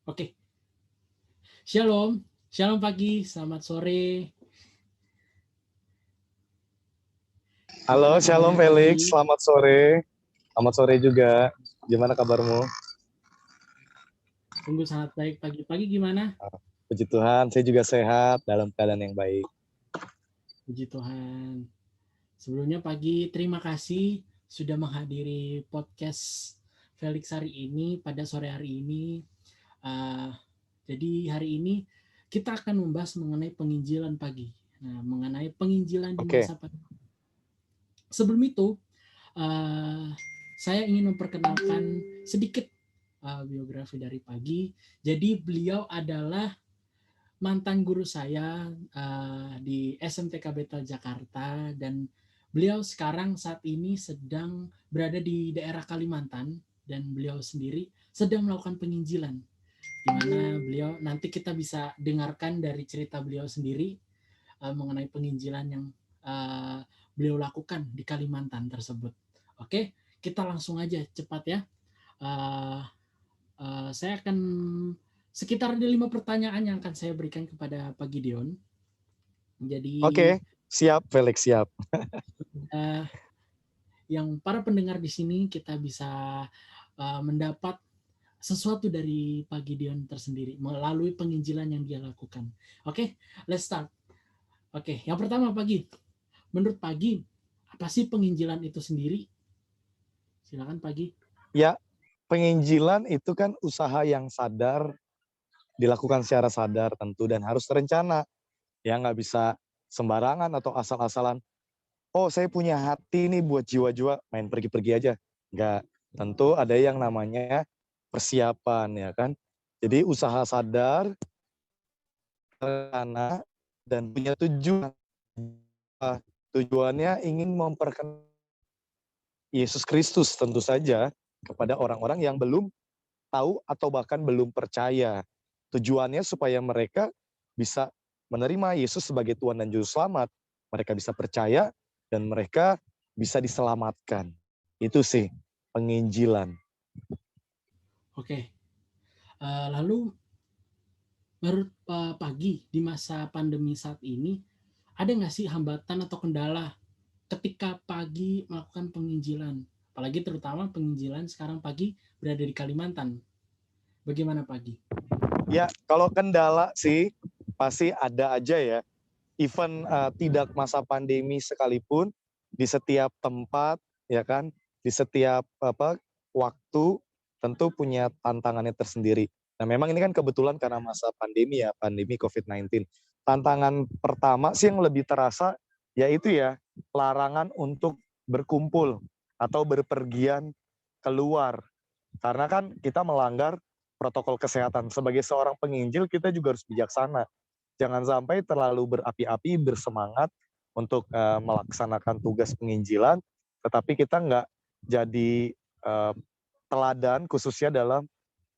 Oke, Shalom, Shalom pagi, selamat sore. Halo, Gimana Shalom kabarnya Felix, pagi? selamat sore. Selamat sore juga. Gimana kabarmu? Sungguh sangat baik pagi-pagi gimana? Puji Tuhan, saya juga sehat dalam keadaan yang baik. Puji Tuhan. Sebelumnya pagi, terima kasih sudah menghadiri podcast Felix hari ini pada sore hari ini. Uh, jadi hari ini kita akan membahas mengenai penginjilan pagi. Nah, mengenai penginjilan di Oke, masa pandemi. Sebelum itu, uh, saya ingin memperkenalkan sedikit biografi dari Pagi. Jadi beliau adalah mantan guru saya di SMTK Betel Jakarta, dan beliau sekarang saat ini sedang berada di daerah Kalimantan, dan beliau sendiri sedang melakukan penginjilan, di mana beliau nanti kita bisa dengarkan dari cerita beliau sendiri mengenai penginjilan yang uh, beliau lakukan di Kalimantan tersebut. Oke, kita langsung aja cepat ya. Uh, saya akan sekitar ada 5 pertanyaan yang akan saya berikan kepada Pak Gideon. Jadi oke, siap Felix, siap. yang para pendengar di sini kita bisa mendapat sesuatu dari Pak Gideon tersendiri melalui penginjilan yang dia lakukan. Oke, let's start. Oke, yang pertama Pagi. Menurut Pagi, apa sih penginjilan itu sendiri? Silakan Pagi. Ya, penginjilan itu kan usaha yang sadar, dilakukan secara sadar tentu dan harus terencana. Ya, nggak bisa sembarangan atau asal-asalan. Oh, saya punya hati nih buat jiwa-jiwa, main pergi-pergi aja. Nggak, tentu ada yang namanya persiapan, ya kan? Jadi usaha sadar, terencana, dan punya tujuan. Tujuannya ingin memperkenalkan Yesus Kristus tentu saja kepada orang-orang yang belum tahu atau bahkan belum percaya. Tujuannya supaya mereka bisa menerima Yesus sebagai Tuhan dan Juru Selamat. Mereka bisa percaya dan mereka bisa diselamatkan. Itu sih penginjilan. Oke. Lalu menurut Pagi, di masa pandemi saat ini, ada nggak sih hambatan atau kendala ketika Pagi melakukan penginjilan? Apalagi terutama penginjilan sekarang Pagi berada di Kalimantan. Bagaimana Pagi? Ya, kalau kendala sih pasti ada aja ya. Even tidak masa pandemi sekalipun, di setiap tempat, ya kan, di setiap waktu tentu punya tantangannya tersendiri. Nah, memang ini kan kebetulan karena masa pandemi ya, pandemi COVID-19. Tantangan pertama sih yang lebih terasa yaitu ya larangan untuk berkumpul atau berpergian keluar. Karena kan kita melanggar protokol kesehatan. Sebagai seorang penginjil kita juga harus bijaksana. Jangan sampai terlalu berapi-api, bersemangat untuk melaksanakan tugas penginjilan, tetapi kita nggak jadi teladan khususnya dalam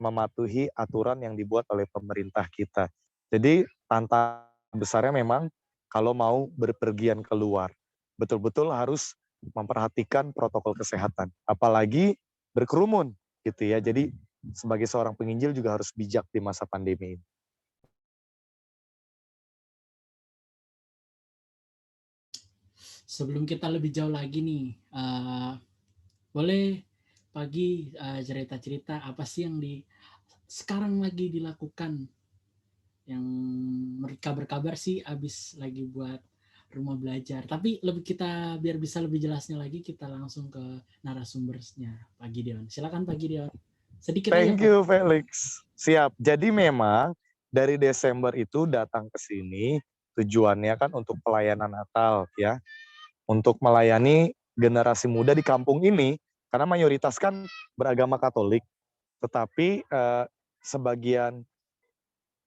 mematuhi aturan yang dibuat oleh pemerintah kita. Jadi tantangan besarnya memang kalau mau berpergian keluar, betul-betul harus memperhatikan protokol kesehatan, apalagi berkerumun gitu ya. Jadi sebagai seorang penginjil juga harus bijak di masa pandemi ini. Sebelum kita lebih jauh lagi nih, boleh Pagi cerita-cerita apa sih yang sekarang lagi dilakukan, yang berkabar sih abis lagi buat rumah belajar. Tapi lebih kita biar bisa lebih jelasnya lagi, kita langsung ke narasumbernya Pak Gideon. Silakan Pak Gideon. Sedikit aja Thank Pak. you Felix. Siap. Jadi memang dari Desember itu datang ke sini tujuannya kan untuk pelayanan Natal ya. Untuk melayani generasi muda di kampung ini karena mayoritas kan beragama Katolik. Tetapi sebagian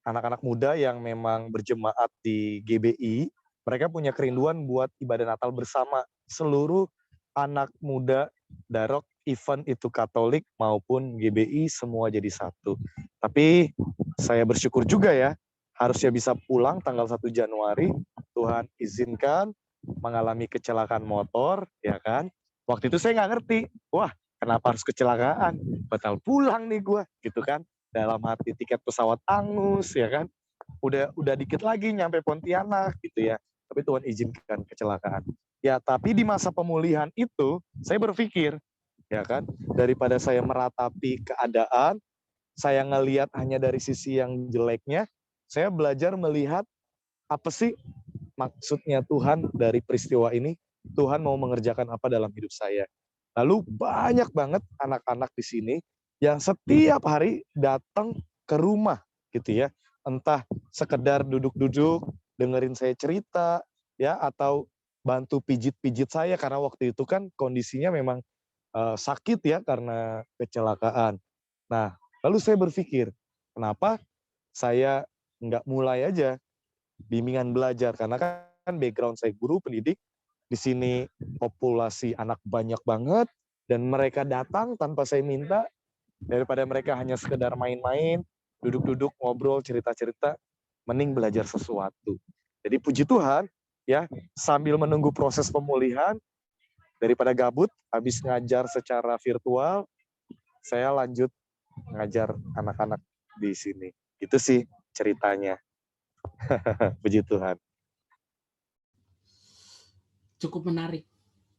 anak-anak muda yang memang berjemaat di GBI, mereka punya kerinduan buat ibadah Natal bersama seluruh anak muda Darok, event itu Katolik maupun GBI semua jadi satu. Tapi saya bersyukur juga ya, harusnya bisa pulang tanggal 1 Januari, Tuhan izinkan mengalami kecelakaan motor, ya kan. Waktu itu saya nggak ngerti, wah kenapa harus kecelakaan, batal pulang nih gue, gitu kan. dalam hati tiket pesawat angus ya kan, udah dikit lagi nyampe Pontianak gitu ya, tapi Tuhan izinkan kecelakaan. Ya tapi di masa pemulihan itu saya berpikir ya kan, daripada saya meratapi keadaan, saya ngelihat hanya dari sisi yang jeleknya, saya belajar melihat apa sih maksudnya Tuhan dari peristiwa ini, Tuhan mau mengerjakan apa dalam hidup saya. Lalu banyak banget anak-anak di sini yang setiap hari datang ke rumah gitu ya, entah sekedar duduk-duduk dengerin saya cerita ya, atau bantu pijit-pijit saya karena waktu itu kan kondisinya memang sakit ya karena kecelakaan. Nah, lalu saya berpikir, kenapa saya nggak mulai aja bimbingan belajar, karena kan background saya guru pendidik, di sini populasi anak banyak banget, dan mereka datang tanpa saya minta, daripada mereka hanya sekedar main-main, duduk-duduk, ngobrol, cerita-cerita, mending belajar sesuatu. Jadi puji Tuhan, ya sambil menunggu proses pemulihan, daripada gabut, habis ngajar secara virtual, saya lanjut ngajar anak-anak di sini. Itu sih ceritanya. Puji Tuhan. Cukup menarik.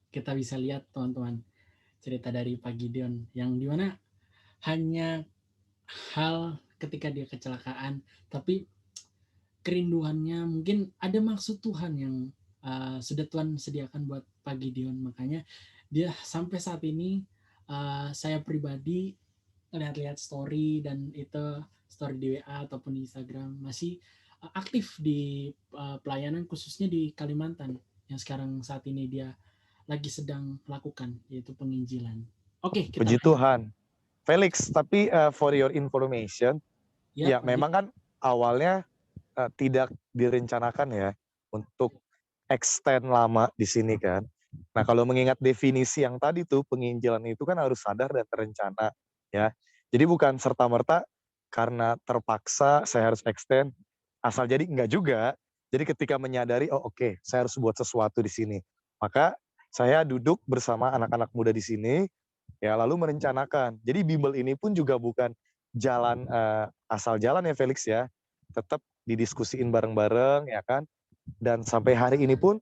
Kita bisa lihat teman-teman cerita dari Pak Gideon yang dimana hanya hal ketika dia kecelakaan, tapi kerinduannya mungkin ada maksud Tuhan yang sudah Tuhan sediakan buat Pak Gideon. Makanya dia sampai saat ini saya pribadi lihat-lihat story dan itu story di WA ataupun di Instagram masih aktif di pelayanan khususnya di Kalimantan yang sekarang saat ini dia lagi sedang lakukan, yaitu penginjilan. Oke, kita Puji lanjut. Tuhan. Felix, tapi for your information, Ya, ya Pagi. memang kan awalnya tidak direncanakan ya untuk extend lama di sini kan. Nah, kalau mengingat definisi yang tadi tuh, penginjilan itu kan harus sadar dan terencana ya. Jadi bukan serta-merta karena terpaksa saya harus extend, asal jadi enggak juga. Jadi ketika menyadari, oh oke, saya harus buat sesuatu di sini. Maka saya duduk bersama anak-anak muda di sini, ya lalu merencanakan. Jadi bimbel ini pun juga bukan jalan asal jalan ya Felix ya. Tetap didiskusiin bareng-bareng ya kan. Dan sampai hari ini pun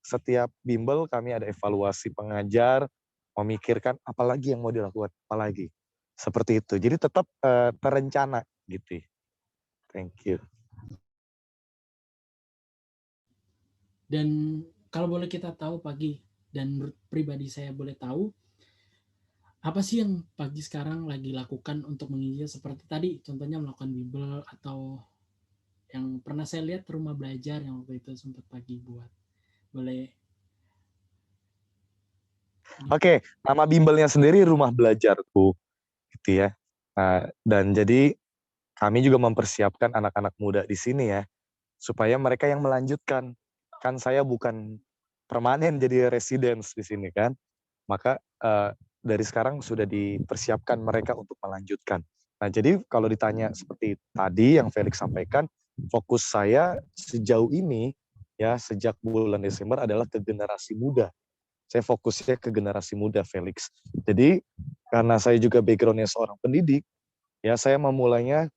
setiap bimbel kami ada evaluasi pengajar, memikirkan apalagi yang mau dilakukan, apalagi. Seperti itu. Jadi tetap terencana gitu. Thank you. Dan kalau boleh kita tahu Pagi, dan menurut pribadi saya boleh tahu, apa sih yang Pagi sekarang lagi lakukan untuk menginjil seperti tadi, contohnya melakukan bimbel atau yang pernah saya lihat rumah belajar yang waktu itu sempat Pagi buat. Boleh. Oke, nama bimbelnya sendiri Rumah Belajarku gitu ya. Dan jadi kami juga mempersiapkan anak-anak muda di sini ya, supaya mereka yang melanjutkan. Kan saya bukan permanen jadi residence di sini kan, maka dari sekarang sudah dipersiapkan mereka untuk melanjutkan. Nah, jadi kalau ditanya seperti tadi yang Felix sampaikan, fokus saya sejauh ini ya sejak bulan Desember adalah ke generasi muda. Saya fokusnya ke generasi muda, Felix. Jadi karena saya juga backgroundnya seorang pendidik, ya saya memulainya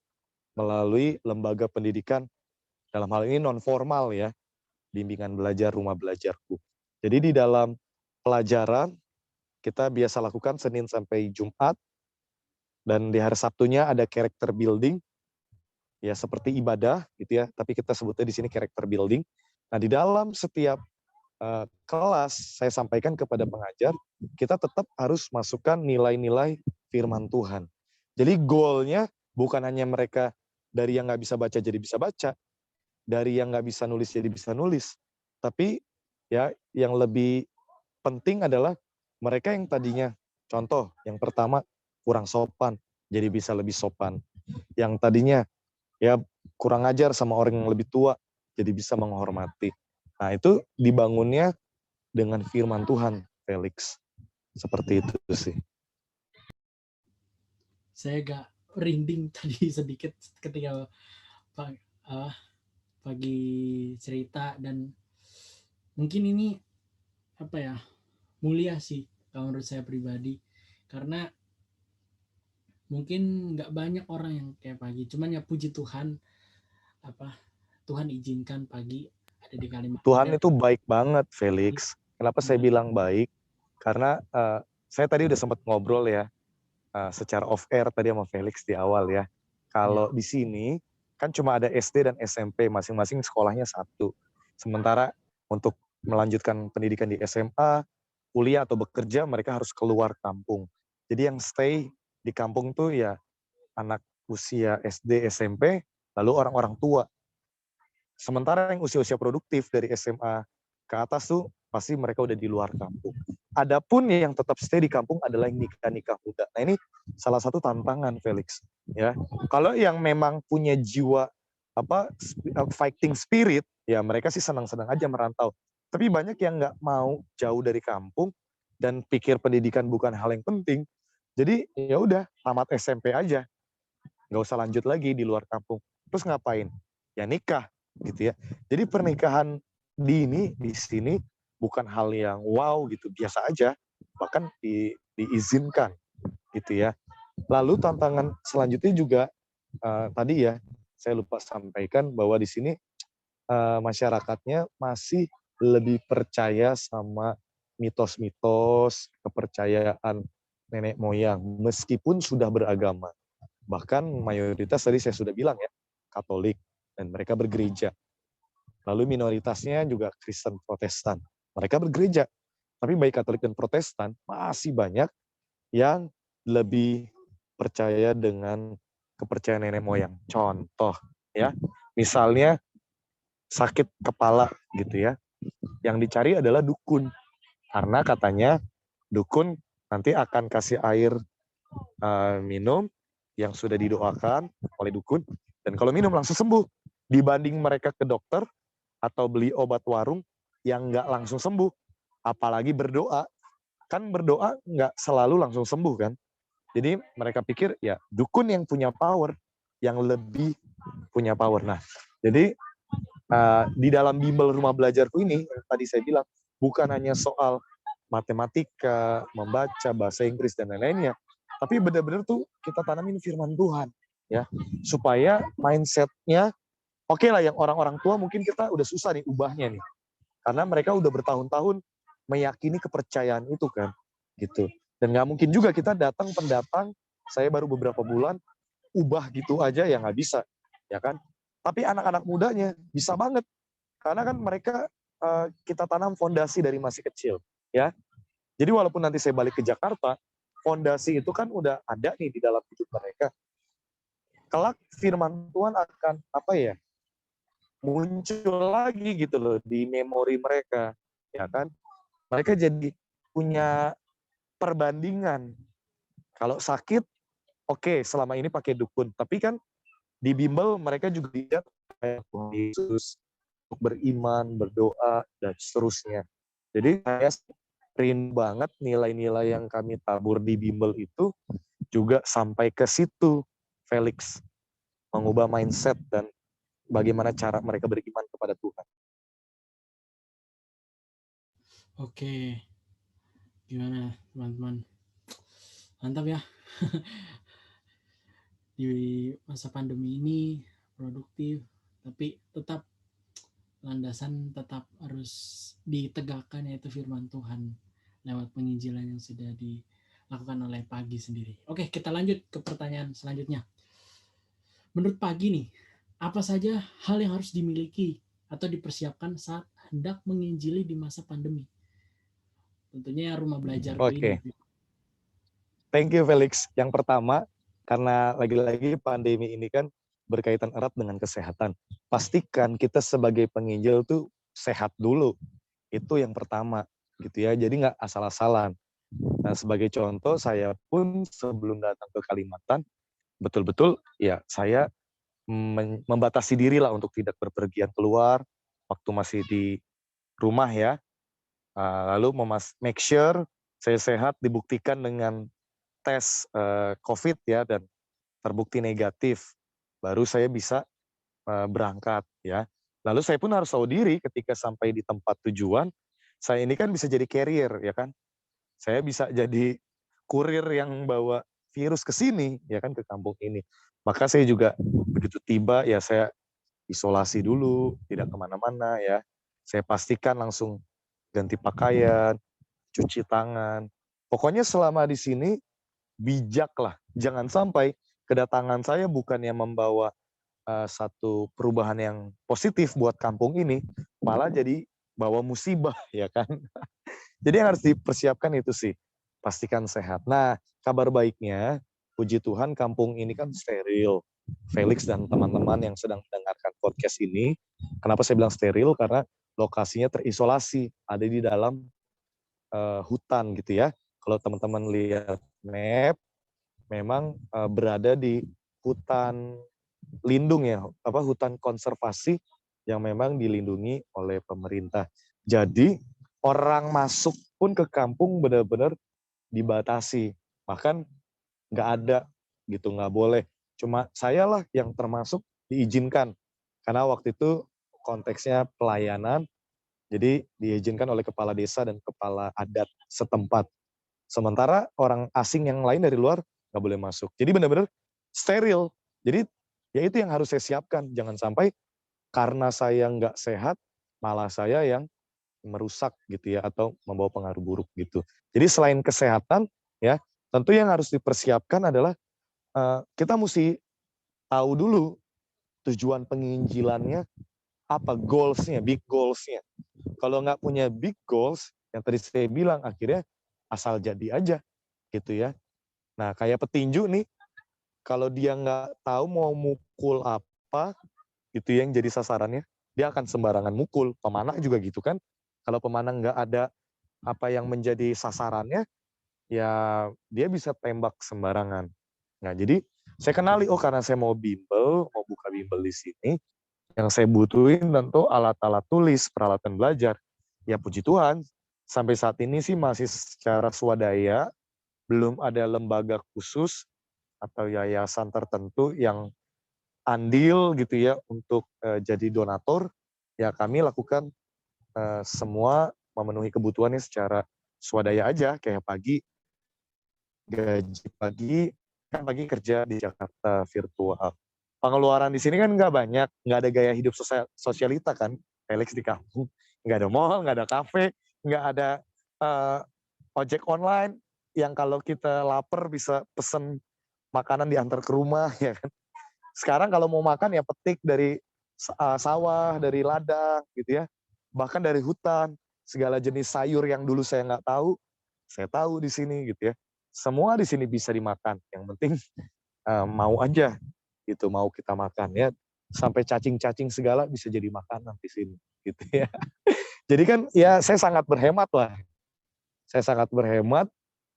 melalui lembaga pendidikan, dalam hal ini non formal ya, bimbingan belajar rumah belajarku. Jadi di dalam pelajaran kita biasa lakukan Senin sampai Jumat, dan di hari Sabtunya ada character building, ya seperti ibadah gitu ya, tapi kita sebutnya di sini character building. Nah, di dalam setiap kelas saya sampaikan kepada pengajar, kita tetap harus masukkan nilai-nilai firman Tuhan. Jadi goalnya bukan hanya mereka dari yang nggak bisa baca jadi bisa baca, dari yang nggak bisa nulis jadi bisa nulis, tapi ya yang lebih penting adalah mereka yang tadinya, contoh yang pertama kurang sopan, jadi bisa lebih sopan. Yang tadinya ya kurang ajar sama orang yang lebih tua, jadi bisa menghormati. Nah itu dibangunnya dengan firman Tuhan, Felix. Seperti itu sih. Saya agak rinding tadi sedikit ketika Pagi cerita, dan mungkin ini apa ya, mulia sih kalau menurut saya pribadi, karena mungkin nggak banyak orang yang kayak Pagi, cuman ya puji Tuhan, apa, Tuhan izinkan Pagi ada di Tuhan Kalimantan. itu baik banget, Felix. Kenapa saya Benar. bilang baik? Karena saya tadi udah sempat ngobrol ya, secara off air tadi sama Felix di awal ya. Ya. Kalau di sini kan cuma ada SD dan SMP, masing-masing sekolahnya satu. Sementara untuk melanjutkan pendidikan di SMA, kuliah atau bekerja, mereka harus keluar kampung. Jadi yang stay di kampung tuh ya anak usia SD, SMP, lalu orang-orang tua. Sementara yang usia-usia produktif dari SMA ke atas tuh pasti mereka udah di luar kampung. Adapun yang tetap stay di kampung adalah yang nikah-nikah muda. Nah ini salah satu tantangan Felix. Ya, kalau yang memang punya jiwa fighting spirit, ya mereka sih senang-senang aja merantau. Tapi banyak yang nggak mau jauh dari kampung dan pikir pendidikan bukan hal yang penting. Jadi ya udah tamat SMP aja, nggak usah lanjut lagi di luar kampung. Terus ngapain? Ya nikah gitu ya. Jadi pernikahan dini di sini bukan hal yang wow gitu, biasa aja, bahkan diizinkan gitu ya. Lalu tantangan selanjutnya juga tadi ya saya lupa sampaikan bahwa di sini masyarakatnya masih lebih percaya sama mitos-mitos, kepercayaan nenek moyang meskipun sudah beragama. Bahkan mayoritas tadi saya sudah bilang ya, Katolik dan mereka bergereja. Lalu minoritasnya juga Kristen Protestan. Mereka bergereja. Tapi baik Katolik dan Protestan masih banyak yang lebih percaya dengan kepercayaan nenek moyang. Contoh ya, misalnya sakit kepala gitu ya. Yang dicari adalah dukun. Karena katanya dukun nanti akan kasih air minum yang sudah didoakan oleh dukun, dan kalau minum langsung sembuh. Dibanding mereka ke dokter atau beli obat warung yang nggak langsung sembuh, apalagi berdoa. Kan berdoa nggak selalu langsung sembuh kan. Jadi mereka pikir ya dukun yang punya power, yang lebih punya power. Nah, jadi di dalam bimbel rumah belajarku ini, yang tadi saya bilang, bukan hanya soal matematika, membaca, bahasa Inggris, dan lain-lainnya, tapi benar-benar tuh kita tanamin firman Tuhan, ya, supaya mindsetnya, oke lah yang orang-orang tua mungkin kita udah susah nih ubahnya nih, karena mereka udah bertahun-tahun meyakini kepercayaan itu kan, gitu. Dan nggak mungkin juga kita datang pendatang, saya baru beberapa bulan, ubah gitu aja ya nggak bisa, ya kan? Tapi anak-anak mudanya bisa banget, karena kan mereka kita tanam fondasi dari masih kecil, ya. Jadi walaupun nanti saya balik ke Jakarta, fondasi itu kan udah ada nih di dalam hidup mereka. Kelak firman Tuhan akan apa ya? Muncul lagi gitu loh di memori mereka, ya kan? Mereka jadi punya perbandingan. Kalau sakit, oke, selama ini pakai dukun, tapi kan di bimbel mereka juga lihat kayak Yesus untuk beriman, berdoa, dan seterusnya. Jadi saya rindu banget nilai-nilai yang kami tabur di bimbel itu juga sampai ke situ, Felix. Mengubah mindset dan bagaimana cara mereka beriman kepada Tuhan. Oke, gimana teman-teman? Mantap ya. Di masa pandemi ini produktif, tapi tetap landasan tetap harus ditegakkan, yaitu firman Tuhan lewat penginjilan yang sudah dilakukan oleh Pagi sendiri. Oke, kita lanjut ke pertanyaan selanjutnya. Menurut Pagi nih, apa saja hal yang harus dimiliki atau dipersiapkan saat hendak menginjili di masa pandemi? Tentunya rumah belajarku ini. Oke, thank you Felix. Yang pertama, karena lagi-lagi pandemi ini kan berkaitan erat dengan kesehatan. Pastikan kita sebagai penginjil tuh sehat dulu. Itu yang pertama, gitu ya. Jadi nggak asal-asalan. Nah, sebagai contoh, saya pun sebelum datang ke Kalimantan, betul-betul ya saya membatasi diri lah untuk tidak berpergian keluar waktu masih di rumah ya. Lalu make sure saya sehat, dibuktikan dengan tes COVID ya, dan terbukti negatif. Baru saya bisa berangkat ya. Lalu saya pun harus tahu diri ketika sampai di tempat tujuan, saya ini kan bisa jadi carrier ya kan. Saya bisa jadi kurir yang bawa virus ke sini, ya kan, ke kampung ini. Maka saya juga begitu tiba, ya saya isolasi dulu, tidak kemana-mana ya. Saya pastikan langsung ganti pakaian, cuci tangan. Pokoknya selama di sini bijaklah, jangan sampai kedatangan saya bukannya membawa satu perubahan yang positif buat kampung ini, malah jadi bawa musibah ya kan. Jadi yang harus dipersiapkan itu sih, pastikan sehat. Nah, kabar baiknya, puji Tuhan kampung ini kan steril. Felix dan teman-teman yang sedang mendengarkan podcast ini, kenapa saya bilang steril? Karena lokasinya terisolasi, ada di dalam hutan gitu ya. Kalau teman-teman lihat map, memang berada di hutan lindung ya, hutan konservasi yang memang dilindungi oleh pemerintah. Jadi orang masuk pun ke kampung benar-benar dibatasi, bahkan nggak ada gitu, nggak boleh. Cuma saya lah yang termasuk diizinkan, karena waktu itu konteksnya pelayanan, jadi diizinkan oleh kepala desa dan kepala adat setempat. Sementara orang asing yang lain dari luar nggak boleh masuk. Jadi benar-benar steril. Jadi ya itu yang harus saya siapkan. Jangan sampai karena saya nggak sehat, malah saya yang merusak gitu ya, atau membawa pengaruh buruk gitu. Jadi selain kesehatan ya, tentu yang harus dipersiapkan adalah kita mesti tahu dulu tujuan penginjilannya apa, goals-nya, big goals-nya. Kalau nggak punya big goals, yang tadi saya bilang akhirnya asal jadi aja gitu ya. Nah kayak petinju nih, kalau dia nggak tahu mau mukul apa, itu yang jadi sasarannya, dia akan sembarangan mukul. Pemanah juga gitu kan. Kalau pemanah nggak ada apa yang menjadi sasarannya, ya dia bisa tembak sembarangan. Nah jadi saya kenali, oh karena saya mau bimbel, mau buka bimbel di sini, yang saya butuhin tentu alat-alat tulis, peralatan belajar. Ya puji Tuhan, sampai saat ini sih masih secara swadaya, belum ada lembaga khusus atau yayasan tertentu yang andil gitu ya untuk jadi donatur. Ya kami lakukan semua memenuhi kebutuhannya secara swadaya aja, kayak gaji pagi, kan pagi kerja di Jakarta virtual. Pengeluaran di sini kan nggak banyak, nggak ada gaya hidup sosialita kan, Felix di kampung. Nggak ada mall, nggak ada kafe, nggak ada uh, ojek online yang kalau kita lapar bisa pesen makanan diantar ke rumah ya kan. Sekarang kalau mau makan ya petik dari sawah, dari ladang gitu ya, bahkan dari hutan, segala jenis sayur yang dulu saya nggak tahu, saya tahu di sini gitu ya. Semua di sini bisa dimakan, yang penting mau aja gitu, mau kita makan ya. Sampai cacing-cacing segala bisa jadi makanan di sini gitu ya. Jadi kan ya saya sangat berhemat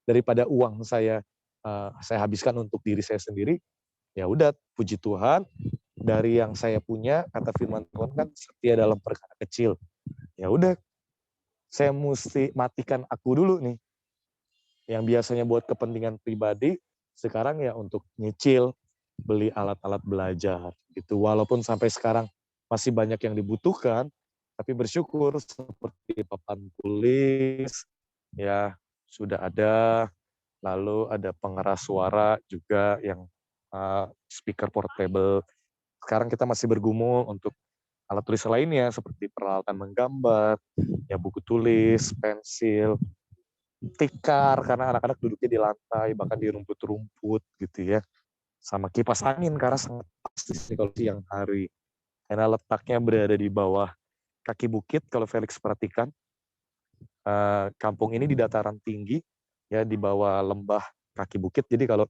daripada uang saya habiskan untuk diri saya sendiri. Ya udah, puji Tuhan dari yang saya punya, kata firman Tuhan kan setia dalam perkara kecil. Ya udah, saya mesti matikan aku dulu nih. Yang biasanya buat kepentingan pribadi, sekarang ya untuk nyicil, beli alat-alat belajar gitu. Walaupun sampai sekarang masih banyak yang dibutuhkan, tapi bersyukur seperti papan tulis ya sudah ada, lalu ada pengeras suara juga yang speaker portable. Sekarang kita masih bergumul untuk alat tulis lainnya seperti peralatan menggambar, ya buku tulis, pensil, tikar karena anak-anak duduknya di lantai, bahkan di rumput-rumput gitu ya. Sama kipas angin karena sangat pasti sih kalau siang hari. Karena letaknya berada di bawah kaki bukit, kalau Felix perhatikan, kampung ini di dataran tinggi, ya di bawah lembah kaki bukit. Jadi kalau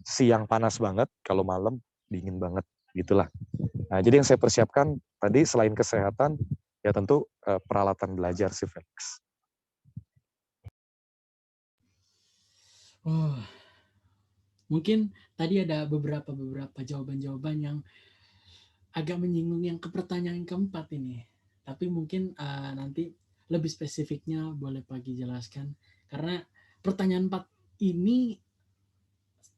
siang panas banget, kalau malam dingin banget, gitulah. Nah, jadi yang saya persiapkan tadi selain kesehatan, ya tentu peralatan belajar sih Felix. Oh, mungkin tadi ada beberapa jawaban-jawaban yang agak menyinggung yang ke pertanyaan keempat ini. Tapi mungkin nanti lebih spesifiknya boleh Pagi jelaskan. Karena pertanyaan 4 ini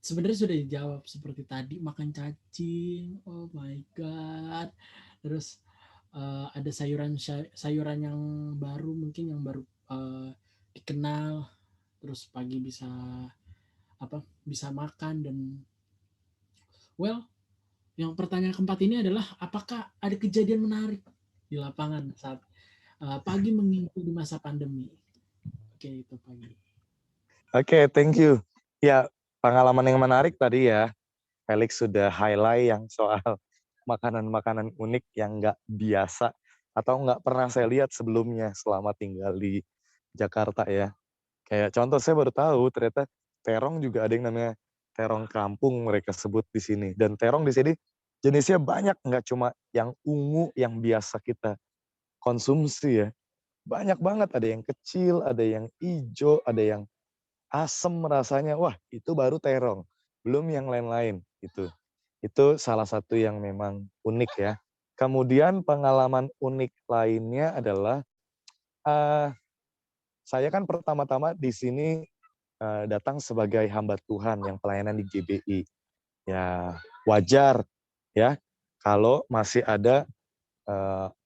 sebenarnya sudah dijawab seperti tadi, makan cacing, oh my god. Terus ada sayuran yang baru, mungkin yang baru dikenal. Terus Pagi bisa apa bisa makan dan well, yang pertanyaan keempat ini adalah apakah ada kejadian menarik di lapangan saat Pagi mengikuti masa pandemi? Oke, itu Pagi. Oke, thank you. Ya, pengalaman yang menarik tadi ya, Felix sudah highlight yang soal makanan-makanan unik yang nggak biasa atau nggak pernah saya lihat sebelumnya selama tinggal di Jakarta ya. Kayak contoh saya baru tahu ternyata terong juga ada yang namanya terong kampung mereka sebut di sini. Dan terong di sini jenisnya banyak, nggak cuma yang ungu yang biasa kita konsumsi ya. Banyak banget, ada yang kecil, ada yang hijau, ada yang asem rasanya. Wah, itu baru terong. Belum yang lain-lain gitu. Itu salah satu yang memang unik ya. Kemudian pengalaman unik lainnya adalah uh, saya kan pertama-tama di sini datang sebagai hamba Tuhan yang pelayanan di GBI. Ya, wajar ya kalau masih ada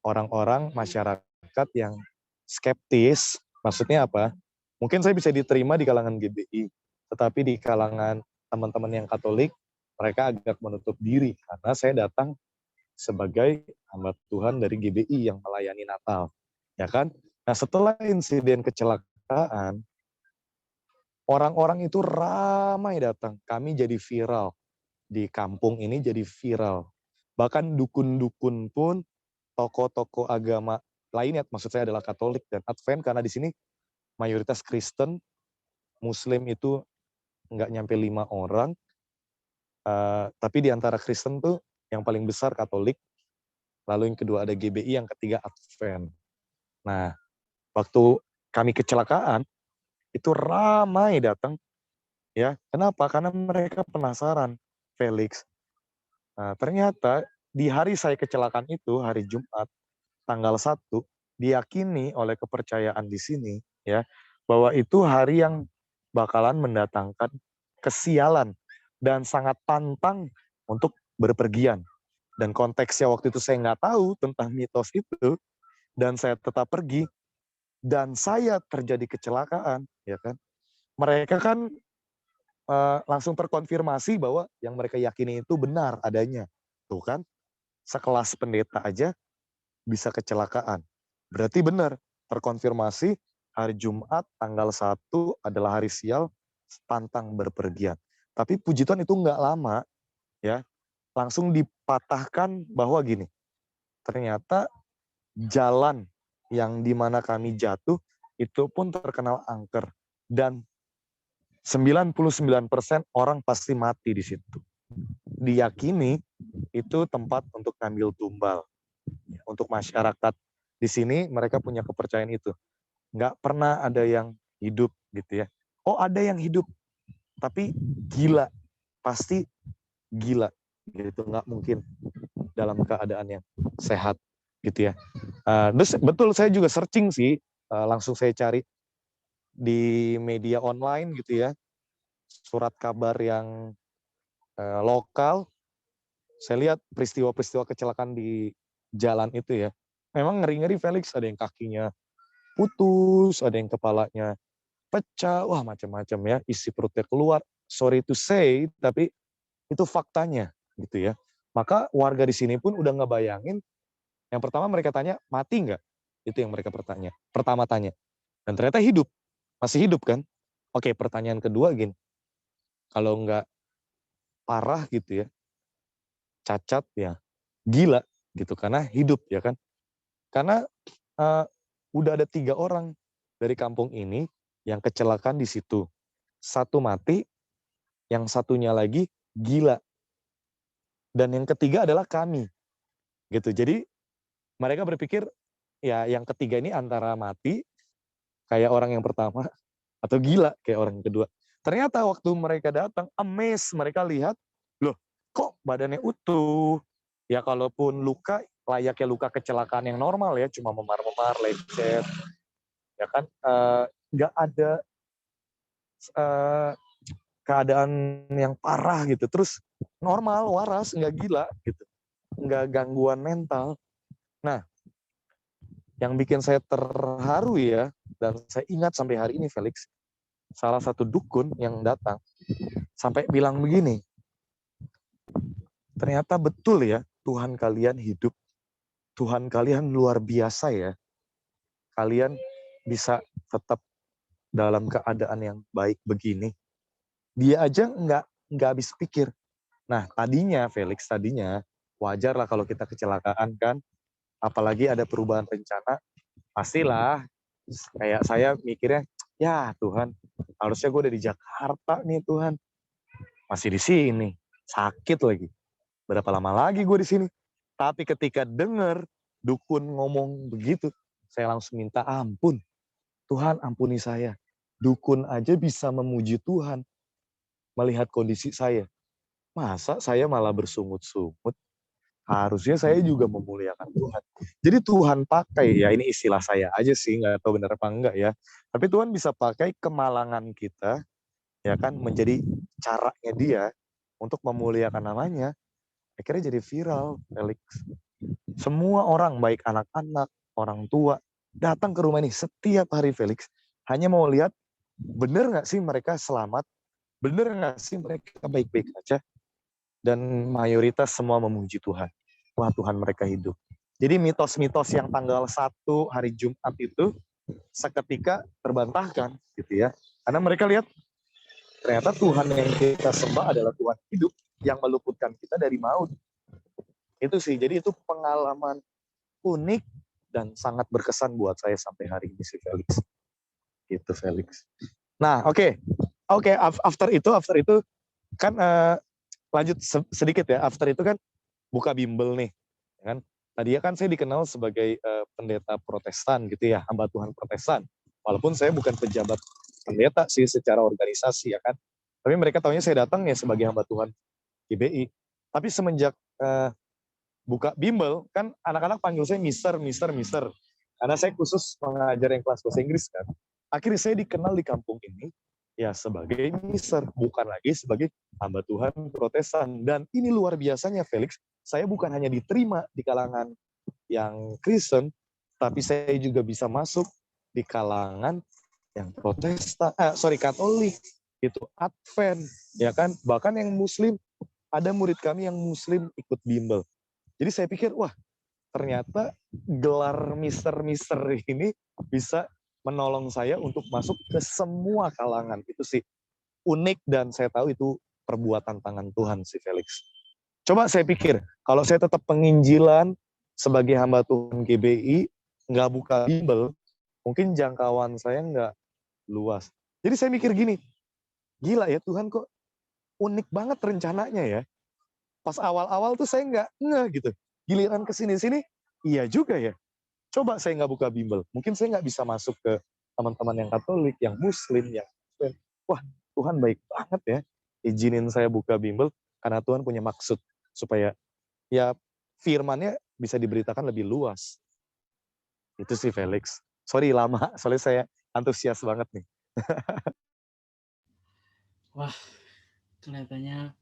orang-orang masyarakat yang skeptis. Maksudnya apa? Mungkin saya bisa diterima di kalangan GBI, tetapi di kalangan teman-teman yang Katolik, mereka agak menutup diri karena saya datang sebagai hamba Tuhan dari GBI yang melayani Natal, ya kan? Nah, setelah insiden kecelakaan, orang-orang itu ramai datang. Kami jadi viral. Di kampung ini jadi viral. Bahkan dukun-dukun pun, tokoh-tokoh agama lainnya, maksud saya adalah Katolik dan Advent, karena di sini mayoritas Kristen, Muslim itu nggak nyampe 5 orang, tapi di antara Kristen tuh yang paling besar Katolik, lalu yang kedua ada GBI, yang ketiga Advent. Nah, waktu kami kecelakaan, itu ramai datang, ya. Kenapa? Karena mereka penasaran, Felix. Nah, ternyata di hari saya kecelakaan itu, hari Jumat, tanggal 1, diyakini oleh kepercayaan di sini, ya, bahwa itu hari yang bakalan mendatangkan kesialan dan sangat pantang untuk berpergian. Dan konteksnya waktu itu saya nggak tahu tentang mitos itu, dan saya tetap pergi, dan saya terjadi kecelakaan, ya kan. Mereka kan langsung terkonfirmasi bahwa yang mereka yakini itu benar adanya. Tuh kan, sekelas pendeta aja bisa kecelakaan. Berarti benar, terkonfirmasi hari Jumat tanggal 1 adalah hari sial, pantang berpergian. Tapi puji Tuhan itu nggak lama, ya, langsung dipatahkan bahwa gini, ternyata jalan yang dimana kami jatuh itu pun terkenal angker dan 99% orang pasti mati di situ. Diyakini itu tempat untuk ngambil tumbal. Untuk masyarakat di sini mereka punya kepercayaan itu. Nggak pernah ada yang hidup gitu ya. Oh, ada yang hidup, tapi gila, pasti gila gitu, nggak mungkin dalam keadaan yang sehat gitu ya. Terus betul, saya juga searching sih, langsung saya cari di media online gitu ya, surat kabar yang lokal. Saya lihat peristiwa-peristiwa kecelakaan di jalan itu ya, memang ngeri-ngeri Felix, ada yang kakinya putus, ada yang kepalanya pecah, wah macam-macam ya, isi perutnya keluar. Sorry to say, tapi itu faktanya gitu ya. Maka warga di sini pun udah ngebayangin, yang pertama mereka tanya, mati nggak? Itu yang mereka pertama tanya. Dan ternyata hidup, masih hidup kan? Oke, pertanyaan kedua gini, kalau nggak parah gitu ya, cacat ya, gila gitu, karena hidup ya kan. Karena udah ada 3 orang dari kampung ini yang kecelakaan di situ. Satu mati, yang satunya lagi gila. Dan yang ketiga adalah kami, gitu. Jadi mereka berpikir, ya yang ketiga ini antara mati, kayak orang yang pertama, atau gila, kayak orang yang kedua. Ternyata waktu mereka datang, amazed, mereka lihat, loh kok badannya utuh? Ya kalaupun luka, layaknya luka kecelakaan yang normal ya, cuma memar-memar, lecet, ya kan, nggak ada keadaan yang parah gitu. Terus normal, waras, nggak gila gitu, nggak gangguan mental. Nah, yang bikin saya terharu ya, dan saya ingat sampai hari ini Felix, salah satu dukun yang datang, sampai bilang begini, ternyata betul ya, Tuhan kalian hidup, Tuhan kalian luar biasa ya, kalian bisa tetap dalam keadaan yang baik begini. Dia aja nggak habis pikir. Nah tadinya Felix, wajar lah kalau kita kecelakaan kan, apalagi ada perubahan rencana, pastilah kayak saya mikirnya, ya Tuhan, harusnya gue udah di Jakarta nih Tuhan, masih di sini, sakit lagi. Berapa lama lagi gue di sini? Tapi ketika dengar dukun ngomong begitu, saya langsung minta ampun. Tuhan ampuni saya. Dukun aja bisa memuji Tuhan melihat kondisi saya. Masa saya malah bersungut-sungut? Harusnya saya juga memuliakan Tuhan. Jadi Tuhan pakai, ya ini istilah saya aja sih, nggak tahu benar apa enggak ya. Tapi Tuhan bisa pakai kemalangan kita, ya kan, menjadi caranya dia untuk memuliakan namanya. Akhirnya jadi viral, Felix. Semua orang, baik anak-anak, orang tua, datang ke rumah ini setiap hari, Felix. Hanya mau lihat, bener nggak sih mereka selamat? Bener nggak sih mereka baik-baik aja? Dan mayoritas semua memuji Tuhan. Wah, Tuhan mereka hidup. Jadi mitos-mitos yang tanggal 1 hari Jumat itu seketika terbantahkan gitu ya. Karena mereka lihat ternyata Tuhan yang kita sembah adalah Tuhan hidup yang meluputkan kita dari maut. Itu sih, jadi itu pengalaman unik dan sangat berkesan buat saya sampai hari ini sih, Felix. Gitu, Felix. Nah, oke. After itu kan lanjut sedikit ya. After itu kan buka bimbel nih, kan? Tadinya kan saya dikenal sebagai pendeta Protestan gitu ya, hamba Tuhan Protestan. Walaupun saya bukan pejabat pendeta sih secara organisasi ya kan. Tapi mereka taunya saya datang ya sebagai hamba Tuhan GBI. Tapi semenjak buka bimbel, kan anak-anak panggil saya Mister. Karena saya khusus mengajar yang kelas bahasa Inggris kan. Akhirnya saya dikenal di kampung ini ya sebagai Mister, bukan lagi sebagai hamba Tuhan Protestan. Dan ini luar biasanya, Felix. Saya bukan hanya diterima di kalangan yang Kristen, tapi saya juga bisa masuk di kalangan yang Protestan, Katolik, itu Advent, ya kan. Bahkan yang Muslim, ada murid kami yang Muslim ikut bimbel. Jadi saya pikir, wah ternyata gelar mister ini bisa menolong saya untuk masuk ke semua kalangan. Itu sih unik dan saya tahu itu perbuatan tangan Tuhan sih, Felix. Coba saya pikir, kalau saya tetap penginjilan sebagai hamba Tuhan GBI, nggak buka bimbel, mungkin jangkauan saya nggak luas. Jadi saya mikir gini, gila ya Tuhan kok unik banget rencananya ya. Pas awal-awal tuh saya nggak ngeh gitu. Giliran kesini-sini, iya juga ya. Coba saya nggak buka bimbel, mungkin saya nggak bisa masuk ke teman-teman yang Katolik, yang Muslim, yang wah Tuhan baik banget ya. Izinin saya buka bimbel karena Tuhan punya maksud supaya ya firman-Nya bisa diberitakan lebih luas. Itu sih Felix. Sorry lama, soalnya saya antusias banget nih. Wah, kelihatannya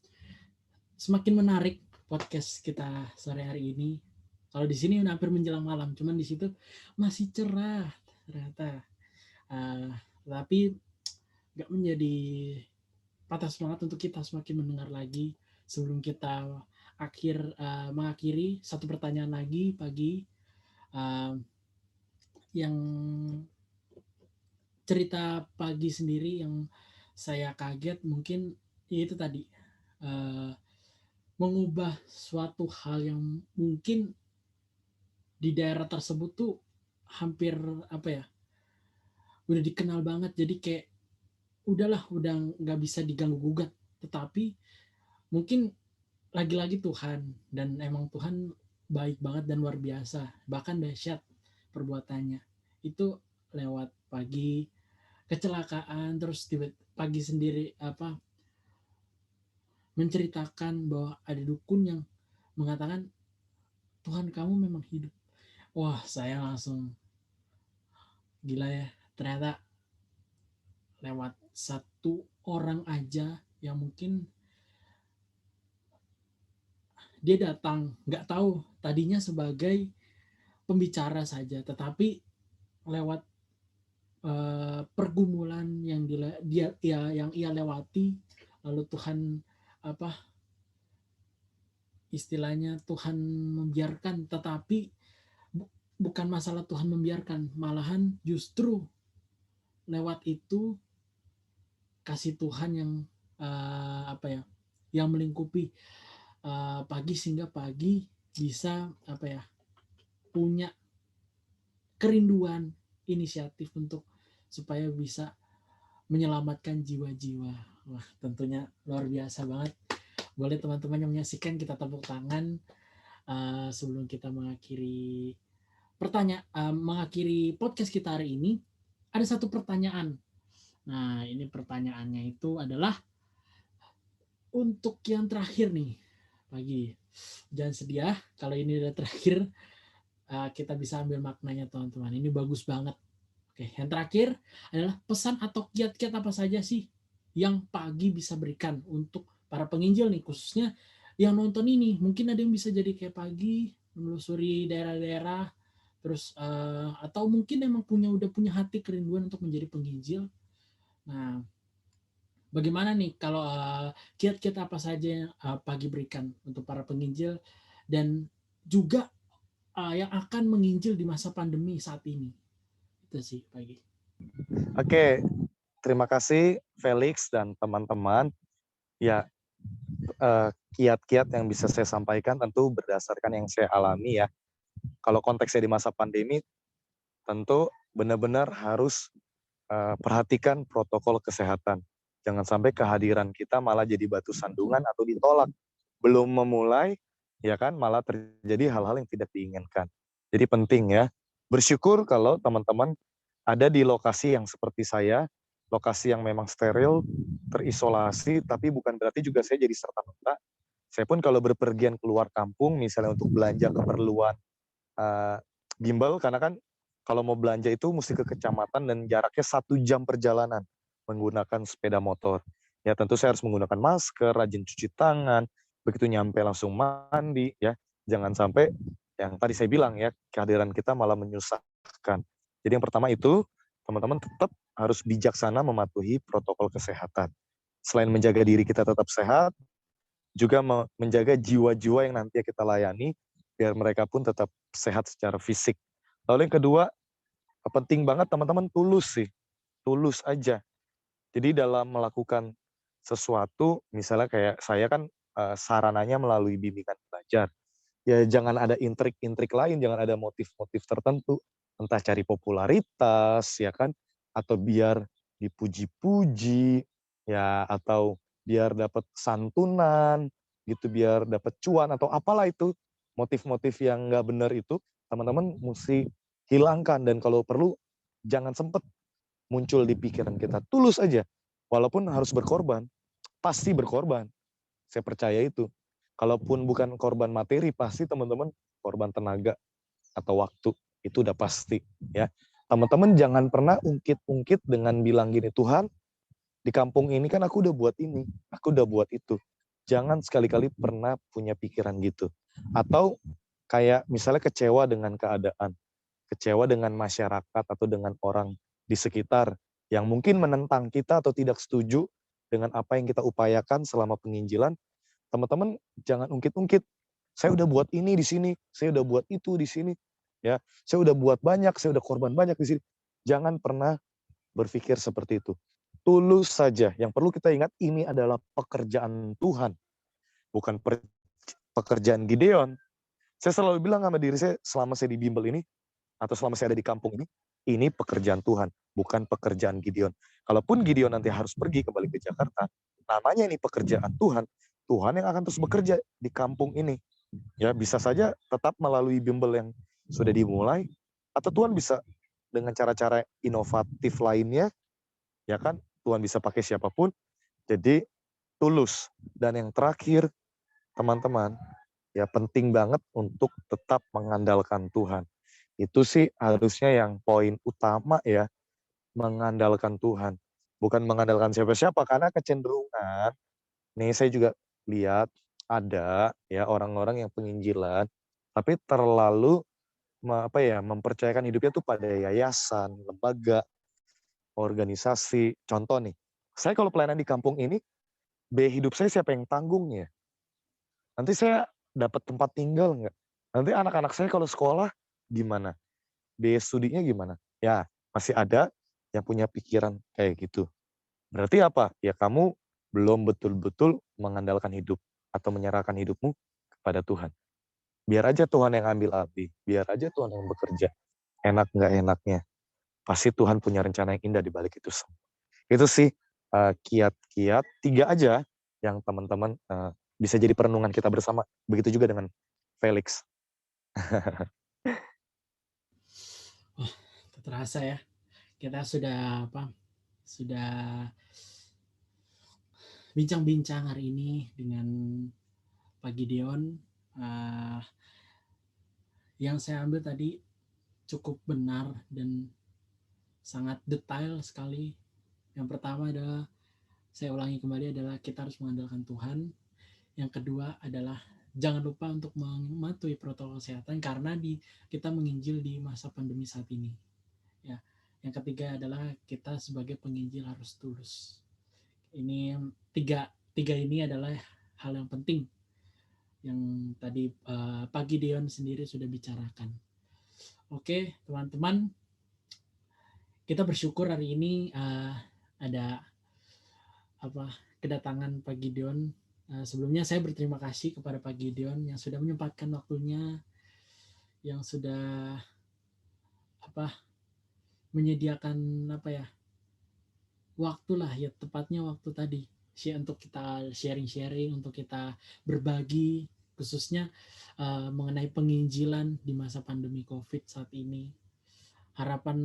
semakin menarik podcast kita sore hari ini. Kalau di sini udah hampir menjelang malam, cuman di situ masih cerah ternyata. Tapi nggak menjadi patah semangat untuk kita semakin mendengar lagi sebelum kita mengakhiri satu pertanyaan lagi pagi yang cerita pagi sendiri yang saya kaget mungkin itu tadi uh, mengubah suatu hal yang mungkin di daerah tersebut tuh hampir apa ya udah dikenal banget jadi kayak udah nggak bisa diganggu gugat tetapi mungkin lagi-lagi Tuhan dan emang Tuhan baik banget dan luar biasa bahkan dahsyat perbuatannya itu lewat pagi kecelakaan terus tiba pagi sendiri menceritakan bahwa ada dukun yang mengatakan Tuhan kamu memang hidup. Wah saya langsung gila ya ternyata lewat satu orang aja yang mungkin dia datang nggak tahu tadinya sebagai pembicara saja tetapi lewat pergumulan yang dia yang ia lewati lalu Tuhan apa istilahnya Tuhan membiarkan, tetapi bukan masalah Tuhan membiarkan, malahan justru lewat itu kasih Tuhan yang apa ya, yang melingkupi pagi, sehingga pagi bisa apa ya, punya kerinduan, inisiatif untuk supaya bisa menyelamatkan jiwa-jiwa. Wah, tentunya luar biasa banget. Boleh teman-teman yang menyaksikan kita tepuk tangan sebelum kita mengakhiri mengakhiri podcast kita hari ini. Ada satu pertanyaan. Nah, ini pertanyaannya itu adalah untuk yang terakhir nih, Pagi. Jangan sedih ya, kalau ini udah terakhir, kita bisa ambil maknanya teman-teman. Ini bagus banget. Oke, yang terakhir adalah pesan atau kiat-kiat apa saja sih yang Pagi bisa berikan untuk para penginjil nih, khususnya yang nonton ini. Mungkin ada yang bisa jadi kayak Pagi, menelusuri daerah-daerah, terus atau mungkin emang udah punya hati kerinduan untuk menjadi penginjil. Nah, bagaimana nih kalau kiat-kiat apa saja yang Pagi berikan untuk para penginjil dan juga yang akan menginjil di masa pandemi saat ini? Itu sih Pagi. Oke, terima kasih Felix dan teman-teman. Ya, kiat-kiat yang bisa saya sampaikan tentu berdasarkan yang saya alami ya. Kalau konteksnya di masa pandemi, tentu benar-benar harus perhatikan protokol kesehatan. Jangan sampai kehadiran kita malah jadi batu sandungan atau ditolak. Belum memulai, ya kan, malah terjadi hal-hal yang tidak diinginkan. Jadi penting ya, bersyukur kalau teman-teman ada di lokasi yang seperti saya, lokasi yang memang steril, terisolasi, tapi bukan berarti juga saya jadi serta-merta. Saya pun kalau berpergian keluar kampung, misalnya untuk belanja keperluan bimbel, karena kan kalau mau belanja itu mesti ke kecamatan dan jaraknya 1 jam perjalanan menggunakan sepeda motor. Ya tentu saya harus menggunakan masker, rajin cuci tangan, begitu nyampe langsung mandi ya. Jangan sampai yang tadi saya bilang ya, kehadiran kita malah menyusahkan. Jadi yang pertama itu, teman-teman tetap harus bijaksana mematuhi protokol kesehatan. Selain menjaga diri kita tetap sehat, juga menjaga jiwa-jiwa yang nanti kita layani, biar mereka pun tetap sehat secara fisik. Lalu yang kedua, penting banget teman-teman tulus sih, tulus aja. Jadi dalam melakukan sesuatu, misalnya kayak saya kan sarananya melalui bimbingan belajar. Ya jangan ada intrik-intrik lain, jangan ada motif-motif tertentu, entah cari popularitas, ya kan, atau biar dipuji-puji, ya atau biar dapat santunan, gitu, biar dapat cuan atau apalah itu, motif-motif yang nggak benar itu, teman-teman mesti hilangkan dan kalau perlu jangan sempet muncul di pikiran kita. Tulus aja, walaupun harus berkorban, pasti berkorban. Saya percaya itu. Kalaupun bukan korban materi, pasti teman-teman korban tenaga atau waktu. Itu udah pasti. Ya, teman-teman jangan pernah ungkit-ungkit dengan bilang gini, Tuhan, di kampung ini kan aku udah buat ini, aku udah buat itu. Jangan sekali-kali pernah punya pikiran gitu. Atau kayak misalnya kecewa dengan keadaan, kecewa dengan masyarakat atau dengan orang di sekitar yang mungkin menentang kita atau tidak setuju dengan apa yang kita upayakan selama penginjilan. Teman-teman jangan ungkit-ungkit. Saya udah buat ini di sini, saya udah buat itu di sini, ya. Saya udah buat banyak, saya udah korban banyak di sini. Jangan pernah berpikir seperti itu. Tulus saja. Yang perlu kita ingat ini adalah pekerjaan Tuhan, bukan pekerjaan Gideon. Saya selalu bilang sama diri saya selama saya di bimbel ini atau selama saya ada di kampung ini pekerjaan Tuhan, bukan pekerjaan Gideon. Kalaupun Gideon nanti harus pergi kembali ke Jakarta, namanya ini pekerjaan Tuhan. Tuhan yang akan terus bekerja di kampung ini. Ya, bisa saja tetap melalui bimbel yang sudah dimulai, atau Tuhan bisa dengan cara-cara inovatif lainnya, ya kan? Tuhan bisa pakai siapapun. Jadi tulus. Dan yang terakhir, teman-teman, ya penting banget untuk tetap mengandalkan Tuhan. Itu sih harusnya yang poin utama ya, mengandalkan Tuhan. Bukan mengandalkan siapa-siapa, karena kecenderungan, nih saya juga lihat ada ya orang-orang yang penginjilan, tapi terlalu mempercayakan hidupnya tuh pada yayasan, lembaga, organisasi. Contoh nih, saya kalau pelayanan di kampung ini, biaya hidup saya siapa yang tanggung ya? Nanti saya dapat tempat tinggal nggak? Nanti anak-anak saya kalau sekolah gimana? Biaya studinya gimana? Ya, masih ada yang punya pikiran kayak gitu. Berarti apa? Ya kamu belum betul-betul mengandalkan hidup atau menyerahkan hidupmu kepada Tuhan. Biar aja Tuhan yang ambil alih, biar aja Tuhan yang bekerja. Enak nggak enaknya, pasti Tuhan punya rencana yang indah di balik itu semua. Itu sih kiat-kiat 3 aja yang teman-teman bisa jadi perenungan kita bersama. Begitu juga dengan Felix. Oh, terasa ya. Kita sudah sudah bincang-bincang hari ini dengan Pak Gideon. Uh, yang saya ambil tadi cukup benar dan sangat detail sekali. Yang pertama adalah, saya ulangi kembali, adalah kita harus mengandalkan Tuhan. Yang kedua adalah jangan lupa untuk mematuhi protokol kesehatan karena kita menginjil di masa pandemi saat ini. Ya. Yang ketiga adalah kita sebagai penginjil harus tulus. Ini tiga ini adalah hal yang penting yang tadi Pak Gideon sendiri sudah bicarakan. Oke, teman-teman, kita bersyukur hari ini ada kedatangan Pak Gideon. Sebelumnya saya berterima kasih kepada Pak Gideon yang sudah menyempatkan waktunya, yang sudah menyediakan waktu lah ya, tepatnya waktu tadi untuk kita sharing-sharing, untuk kita berbagi khususnya mengenai penginjilan di masa pandemi COVID saat ini. Harapan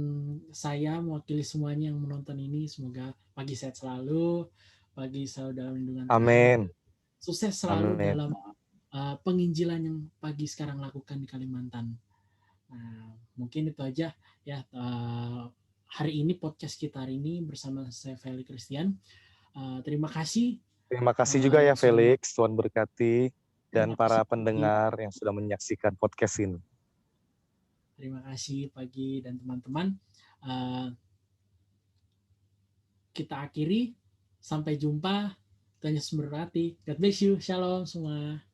saya mewakili semuanya yang menonton ini, semoga pagi sehat selalu, pagi selalu dalam lindungan Tuhan, Amin. sukses selalu Amin. dalam penginjilan yang pagi sekarang lakukan di Kalimantan. Nah, mungkin itu aja ya hari ini, podcast kita hari ini bersama saya Felix Christian. Terima kasih. Terima kasih juga ya Felix, Tuhan berkati, dan para pendengar yang sudah menyaksikan podcast ini. Terima kasih Pagi dan teman-teman. Kita akhiri, sampai jumpa. Tuhan Yesus memberkati. God bless you. Shalom semua.